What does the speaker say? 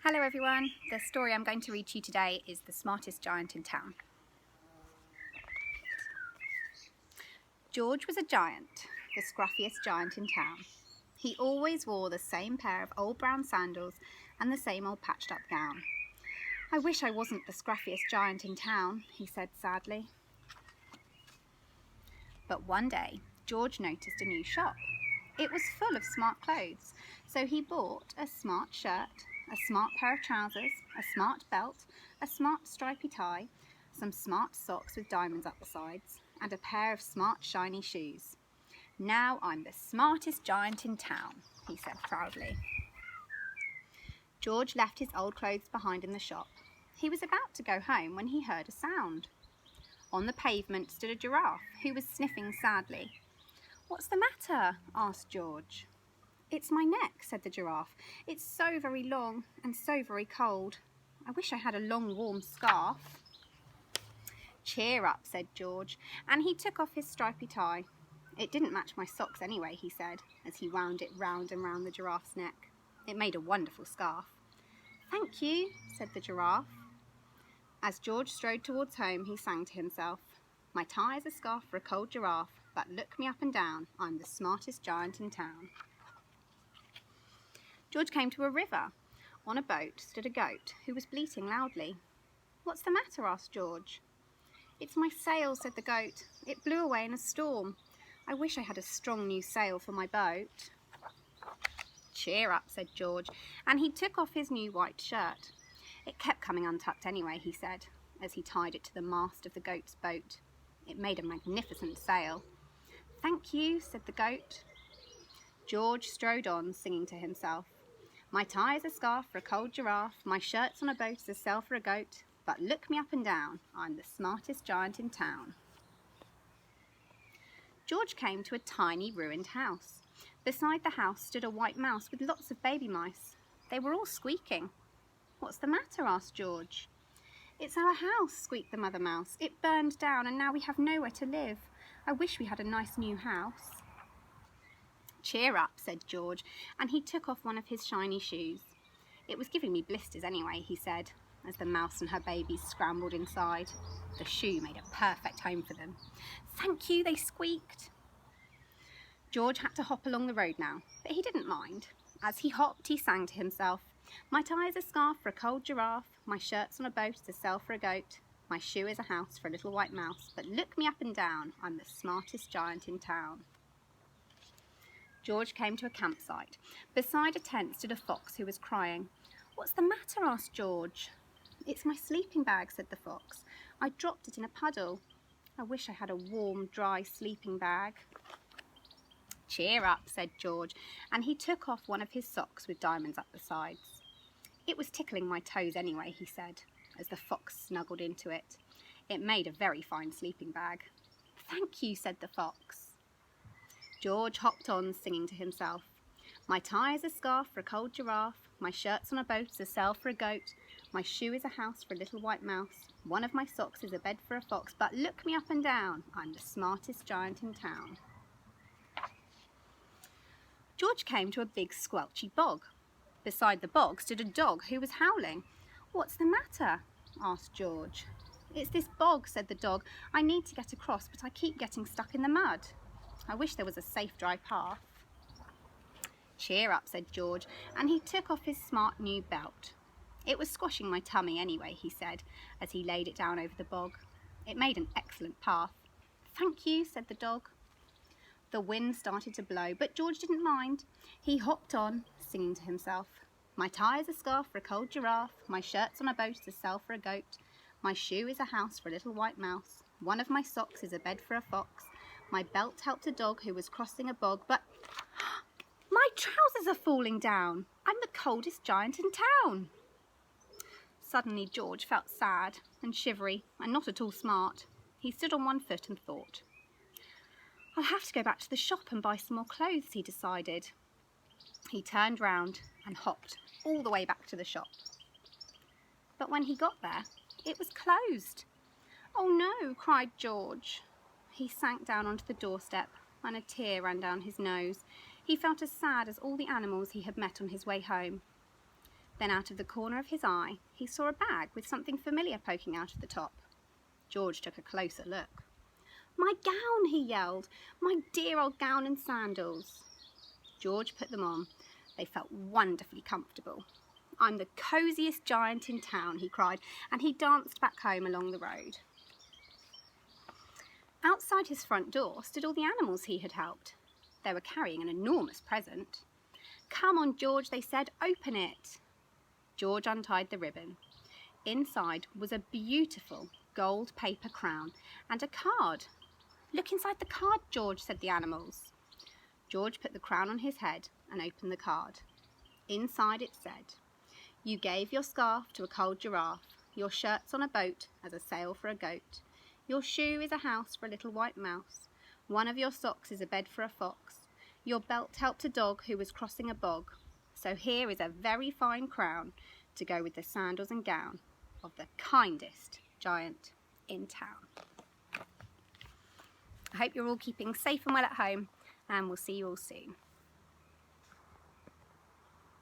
Hello everyone, the story I'm going to read to you today is The Smartest Giant in Town. George was a giant, the scruffiest giant in town. He always wore the same pair of old brown sandals and the same old patched up gown. I wish I wasn't the scruffiest giant in town, he said sadly. But one day, George noticed a new shop. It was full of smart clothes, so he bought a smart shirt, a smart pair of trousers, a smart belt, a smart stripy tie, some smart socks with diamonds up the sides, and a pair of smart shiny shoes. "Now I'm the smartest giant in town," he said proudly. George left his old clothes behind in the shop. He was about to go home when he heard a sound. On the pavement stood a giraffe who was sniffing sadly. "What's the matter?" asked George. "It's my neck," said the giraffe. "It's so very long and so very cold. I wish I had a long warm scarf." "Cheer up," said George, and he took off his stripy tie. "It didn't match my socks anyway," he said, as he wound it round and round the giraffe's neck. It made a wonderful scarf. "Thank you," said the giraffe. As George strode towards home, he sang to himself, "My tie is a scarf for a cold giraffe, but look me up and down, I'm the smartest giant in town." George came to a river. On a boat stood a goat who was bleating loudly. "What's the matter?" asked George. "It's my sail," said the goat. "It blew away in a storm. I wish I had a strong new sail for my boat." "Cheer up," said George, and he took off his new white shirt. "It kept coming untucked anyway," he said, as he tied it to the mast of the goat's boat. It made a magnificent sail. "Thank you," said the goat. George strode on, singing to himself, "My tie is a scarf for a cold giraffe, my shirt's on a boat as a sail for a goat, but look me up and down, I'm the smartest giant in town." George came to a tiny ruined house. Beside the house stood a white mouse with lots of baby mice. They were all squeaking. "What's the matter?" asked George. "It's our house," squeaked the mother mouse. "It burned down and now we have nowhere to live. I wish we had a nice new house." "Cheer up," said George, and he took off one of his shiny shoes. "It was giving me blisters anyway," he said, as the mouse and her babies scrambled inside. The shoe made a perfect home for them. "Thank you," they squeaked. George had to hop along the road now, but he didn't mind. As he hopped, he sang to himself, "My tie is a scarf for a cold giraffe, my shirt's on a boat to sell for a goat, my shoe is a house for a little white mouse, but look me up and down, I'm the smartest giant in town." George came to a campsite. Beside a tent stood a fox who was crying. "What's the matter?" asked George. "It's my sleeping bag," said the fox. "I dropped it in a puddle. I wish I had a warm, dry sleeping bag." "Cheer up," said George, and he took off one of his socks with diamonds up the sides. "It was tickling my toes anyway," he said, as the fox snuggled into it. It made a very fine sleeping bag. "Thank you," said the fox. George hopped on, singing to himself, "My tie is a scarf for a cold giraffe, my shirt's on a boat as a sail for a goat, my shoe is a house for a little white mouse, one of my socks is a bed for a fox, but look me up and down, I'm the smartest giant in town." George came to a big squelchy bog. Beside the bog stood a dog who was howling. "What's the matter?" asked George. "It's this bog," said the dog. "I need to get across, but I keep getting stuck in the mud. I wish there was a safe dry path." "Cheer up," said George, and he took off his smart new belt. "It was squashing my tummy anyway," he said, as he laid it down over the bog. It made an excellent path. "Thank you," said the dog. The wind started to blow, but George didn't mind. He hopped on, singing to himself, "My tie is a scarf for a cold giraffe, my shirt's on a boat to sell for a goat, my shoe is a house for a little white mouse, one of my socks is a bed for a fox, my belt helped a dog who was crossing a bog, but my trousers are falling down. I'm the coldest giant in town." Suddenly George felt sad and shivery and not at all smart. He stood on one foot and thought. "I'll have to go back to the shop and buy some more clothes," he decided. He turned round and hopped all the way back to the shop. But when he got there, it was closed. "Oh no," cried George. He sank down onto the doorstep and a tear ran down his nose. He felt as sad as all the animals he had met on his way home. Then out of the corner of his eye, he saw a bag with something familiar poking out of the top. George took a closer look. "My gown," he yelled. "My dear old gown and sandals." George put them on. They felt wonderfully comfortable. "I'm the cosiest giant in town," he cried, and he danced back home along the road. Outside his front door stood all the animals he had helped. They were carrying an enormous present. "Come on, George," they said, "open it." George untied the ribbon. Inside was a beautiful gold paper crown and a card. "Look inside the card, George," said the animals. George put the crown on his head and opened the card. Inside it said, "You gave your scarf to a cold giraffe, your shirt's on a boat as a sail for a goat. Your shoe is a house for a little white mouse. One of your socks is a bed for a fox. Your belt helped a dog who was crossing a bog. So here is a very fine crown to go with the sandals and gown of the kindest giant in town." I hope you're all keeping safe and well at home, and we'll see you all soon.